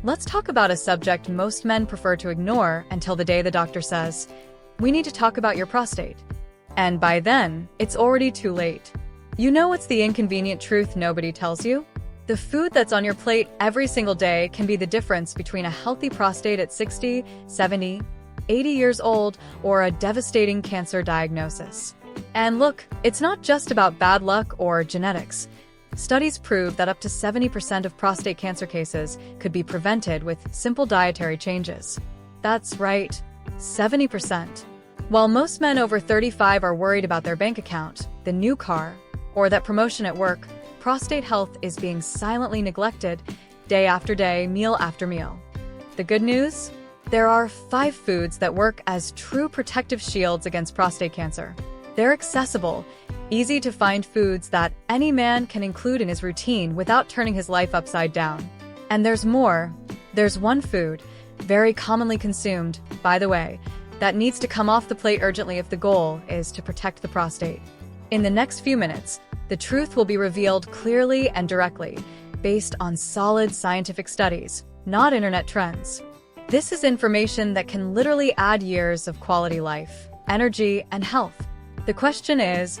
Let's talk about a subject most men prefer to ignore until the day the doctor says, "We need to talk about your prostate." And by then, it's already too late. You know what's the inconvenient truth nobody tells you? The food that's on your plate every single day can be the difference between a healthy prostate at 60, 70, 80 years old or a devastating cancer diagnosis. And look, it's not just about bad luck or genetics. Studies prove that up to 70% of prostate cancer cases could be prevented with simple dietary changes. That's right, 70%. While most men over 35 are worried about their bank account, the new car, or that promotion at work, prostate health is being silently neglected day after day, meal after meal. The good news? There are 5 foods that work as true protective shields against prostate cancer. They're accessible, easy-to-find foods that any man can include in his routine without turning his life upside down. And there's more. There's one food, very commonly consumed, by the way, that needs to come off the plate urgently if the goal is to protect the prostate. In the next few minutes, the truth will be revealed clearly and directly, based on solid scientific studies, not internet trends. This is information that can literally add years of quality life, energy, and health. The question is,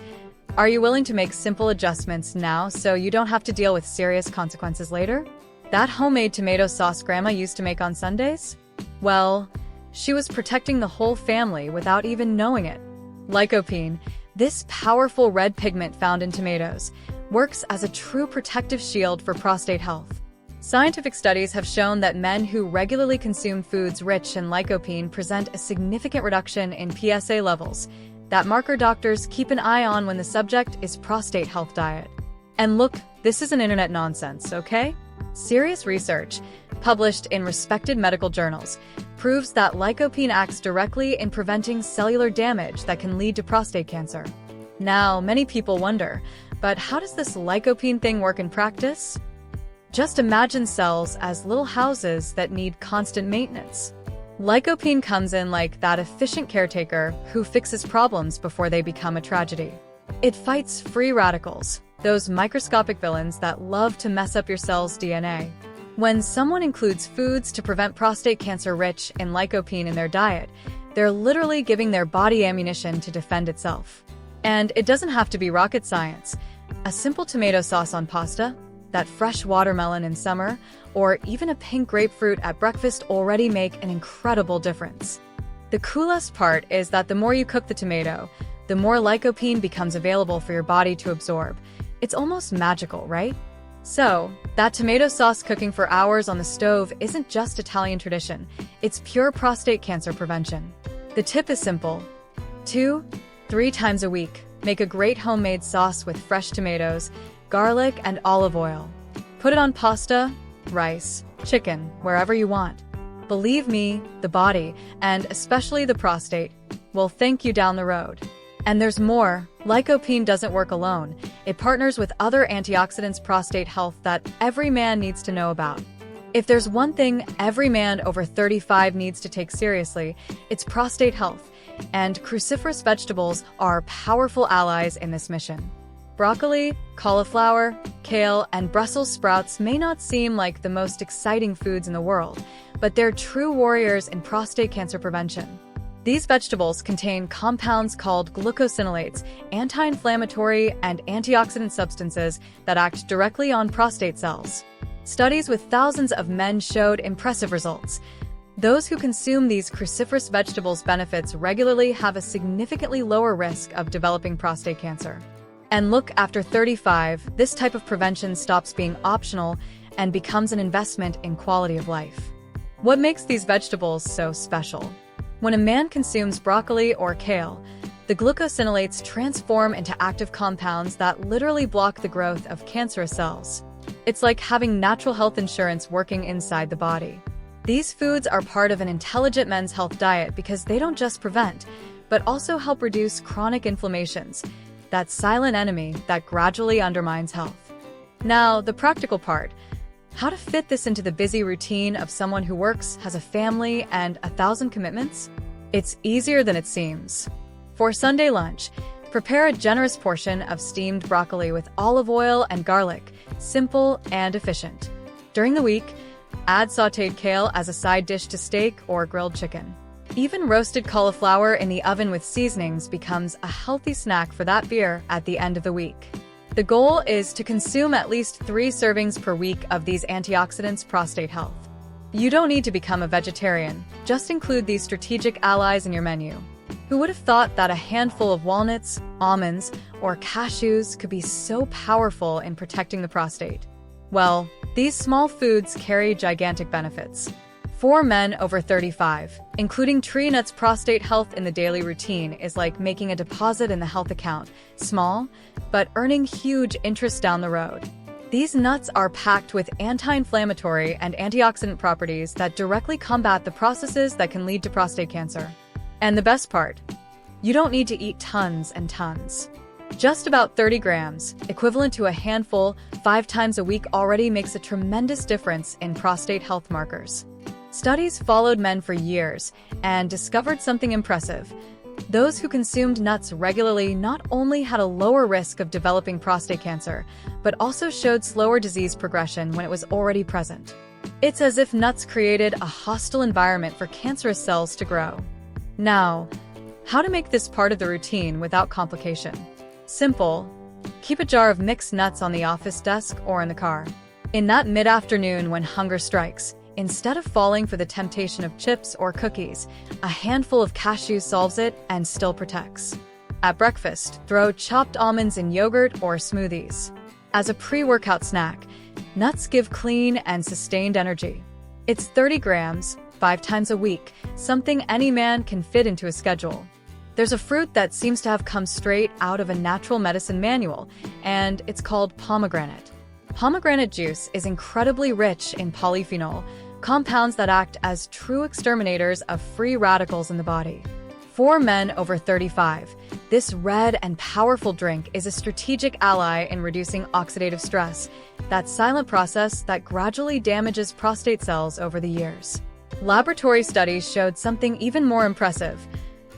are you willing to make simple adjustments now so you don't have to deal with serious consequences later? That homemade tomato sauce Grandma used to make on Sundays? Well, she was protecting the whole family without even knowing it. Lycopene, this powerful red pigment found in tomatoes, works as a true protective shield for prostate health. Scientific studies have shown that men who regularly consume foods rich in lycopene present a significant reduction in PSA levels, that marker doctors keep an eye on when the subject is prostate health diet. And look, this isn't internet nonsense, okay? Serious research, published in respected medical journals, proves that lycopene acts directly in preventing cellular damage that can lead to prostate cancer. Now, many people wonder, but how does this lycopene thing work in practice? Just imagine cells as little houses that need constant maintenance. Lycopene comes in like that efficient caretaker who fixes problems before they become a tragedy. It fights free radicals, those microscopic villains that love to mess up your cell's DNA. When someone includes foods to prevent prostate cancer rich in lycopene in their diet, they're literally giving their body ammunition to defend itself. And it doesn't have to be rocket science. A simple tomato sauce on pasta, that fresh watermelon in summer, or even a pink grapefruit at breakfast already make an incredible difference. The coolest part is that the more you cook the tomato, the more lycopene becomes available for your body to absorb. It's almost magical, right? So, that tomato sauce cooking for hours on the stove isn't just Italian tradition, it's pure prostate cancer prevention. The tip is simple. 2-3 times a week, make a great homemade sauce with fresh tomatoes, garlic, and olive oil. Put it on pasta, rice, chicken, wherever you want. Believe me, the body, and especially the prostate, will thank you down the road. And there's more. Lycopene doesn't work alone. It partners with other antioxidants prostate health that every man needs to know about. If there's one thing every man over 35 needs to take seriously, it's prostate health, and cruciferous vegetables are powerful allies in this mission. Broccoli, cauliflower, kale, and Brussels sprouts may not seem like the most exciting foods in the world, but they're true warriors in prostate cancer prevention. These vegetables contain compounds called glucosinolates, anti-inflammatory and antioxidant substances that act directly on prostate cells. Studies with thousands of men showed impressive results. Those who consume these cruciferous vegetables benefits regularly have a significantly lower risk of developing prostate cancer. And look, after 35, this type of prevention stops being optional and becomes an investment in quality of life. What makes these vegetables so special? When a man consumes broccoli or kale, the glucosinolates transform into active compounds that literally block the growth of cancerous cells. It's like having natural health insurance working inside the body. These foods are part of an intelligent men's health diet because they don't just prevent, but also help reduce chronic inflammations, that silent enemy that gradually undermines health. Now, the practical part. How to fit this into the busy routine of someone who works, has a family, and 1,000 commitments? It's easier than it seems. For Sunday lunch, prepare a generous portion of steamed broccoli with olive oil and garlic, simple and efficient. During the week, Add sautéed kale as a side dish to steak or grilled chicken. Even roasted cauliflower in the oven with seasonings becomes a healthy snack for that beer at the end of the week. The goal is to consume at least 3 servings per week of these antioxidants. Prostate health. You don't need to become a vegetarian, just include these strategic allies in your menu. Who would have thought that a handful of walnuts, almonds, or cashews could be so powerful in protecting the prostate? Well, these small foods carry gigantic benefits. For men over 35, including tree nuts. Prostate health in the daily routine is like making a deposit in the health account, small, but earning huge interest down the road. These nuts are packed with anti-inflammatory and antioxidant properties that directly combat the processes that can lead to prostate cancer. And the best part, you don't need to eat tons and tons. Just about 30 grams, equivalent to a handful, 5 times a week already makes a tremendous difference in prostate health markers. Studies followed men for years and discovered something impressive. Those who consumed nuts regularly not only had a lower risk of developing prostate cancer, but also showed slower disease progression when it was already present. It's as if nuts created a hostile environment for cancerous cells to grow. Now, how to make this part of the routine without complication? Simple. Keep a jar of mixed nuts on the office desk or in the car. In that mid-afternoon when hunger strikes, instead of falling for the temptation of chips or cookies, a handful of cashews solves it and still protects. At breakfast, throw chopped almonds in yogurt or smoothies. As a pre-workout snack, nuts give clean and sustained energy. It's 30 grams, 5 times a week, something any man can fit into a schedule. There's a fruit that seems to have come straight out of a natural medicine manual, and it's called pomegranate. Pomegranate juice is incredibly rich in polyphenol, compounds that act as true exterminators of free radicals in the body. For men over 35, this red and powerful drink is a strategic ally in reducing oxidative stress, that silent process that gradually damages prostate cells over the years. Laboratory studies showed something even more impressive.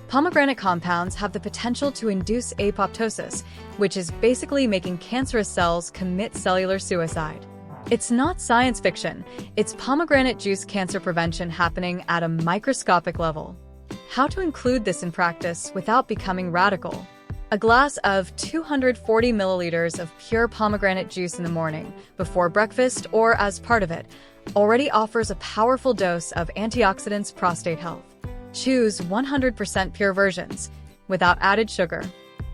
Pomegranate compounds have the potential to induce apoptosis, which is basically making cancerous cells commit cellular suicide. It's not science fiction, it's pomegranate juice cancer prevention happening at a microscopic level. How to include this in practice without becoming radical? A glass of 240 milliliters of pure pomegranate juice in the morning, before breakfast or as part of it, already offers a powerful dose of antioxidants. Prostate health. Choose 100% pure versions, without added sugar.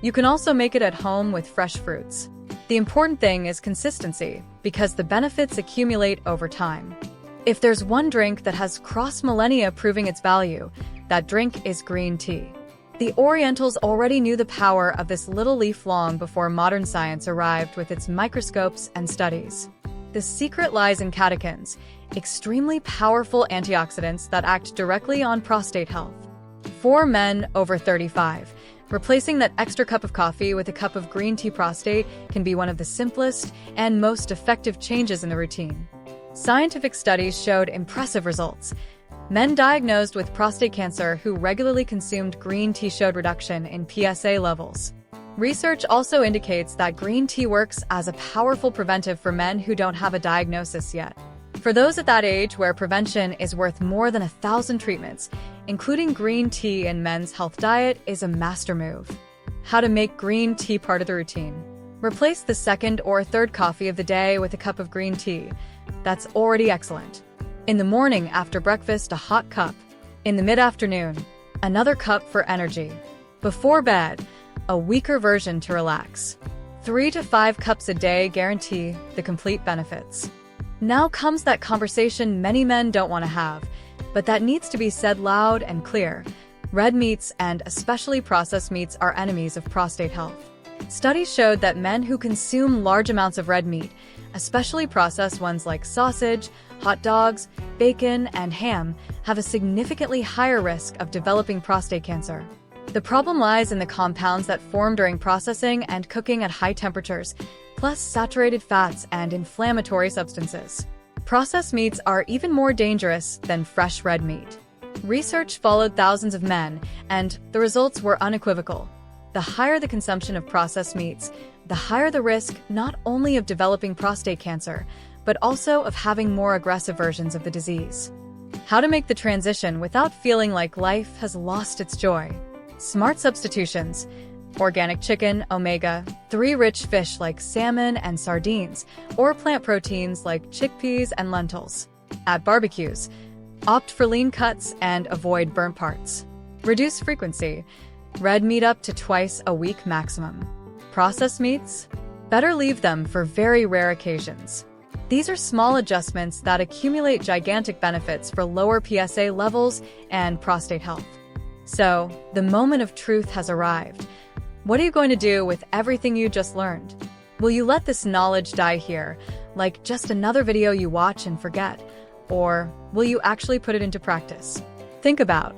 You can also make it at home with fresh fruits. The important thing is consistency, because the benefits accumulate over time. If there's one drink that has crossed millennia proving its value, that drink is green tea. The Orientals already knew the power of this little leaf long before modern science arrived with its microscopes and studies. The secret lies in catechins, extremely powerful antioxidants that act directly on prostate health. For men over 35, replacing that extra cup of coffee with a cup of green tea. Prostate can be one of the simplest and most effective changes in the routine. Scientific studies showed impressive results. Men diagnosed with prostate cancer who regularly consumed green tea showed reduction in PSA levels. Research also indicates that green tea works as a powerful preventive for men who don't have a diagnosis yet. For those at that age where prevention is worth more than 1,000 treatments, including green tea in men's health diet is a master move. How to make green tea part of the routine. Replace the second or third coffee of the day with a cup of green tea. That's already excellent. In the morning after breakfast, a hot cup. In the mid-afternoon, another cup for energy. Before bed, a weaker version to relax. 3 to 5 cups a day guarantee the complete benefits. Now comes that conversation many men don't want to have, but that needs to be said loud and clear. Red meats and especially processed meats are enemies of prostate health. Studies showed that men who consume large amounts of red meat, especially processed ones like sausage, hot dogs, bacon, and ham, have a significantly higher risk of developing prostate cancer. The problem lies in the compounds that form during processing and cooking at high temperatures, plus saturated fats and inflammatory substances. Processed meats are even more dangerous than fresh red meat. Research followed thousands of men, and the results were unequivocal. The higher the consumption of processed meats, the higher the risk not only of developing prostate cancer, but also of having more aggressive versions of the disease. How to make the transition without feeling like life has lost its joy. Smart substitutions. Organic chicken, omega-3 rich fish like salmon and sardines, or plant proteins like chickpeas and lentils. At barbecues, opt for lean cuts and avoid burnt parts. Reduce frequency. Red meat up to twice a week maximum. Processed meats? Better leave them for very rare occasions. These are small adjustments that accumulate gigantic benefits for lower PSA levels and prostate health. So, the moment of truth has arrived. What are you going to do with everything you just learned? Will you let this knowledge die here, like just another video you watch and forget? Or will you actually put it into practice? Think about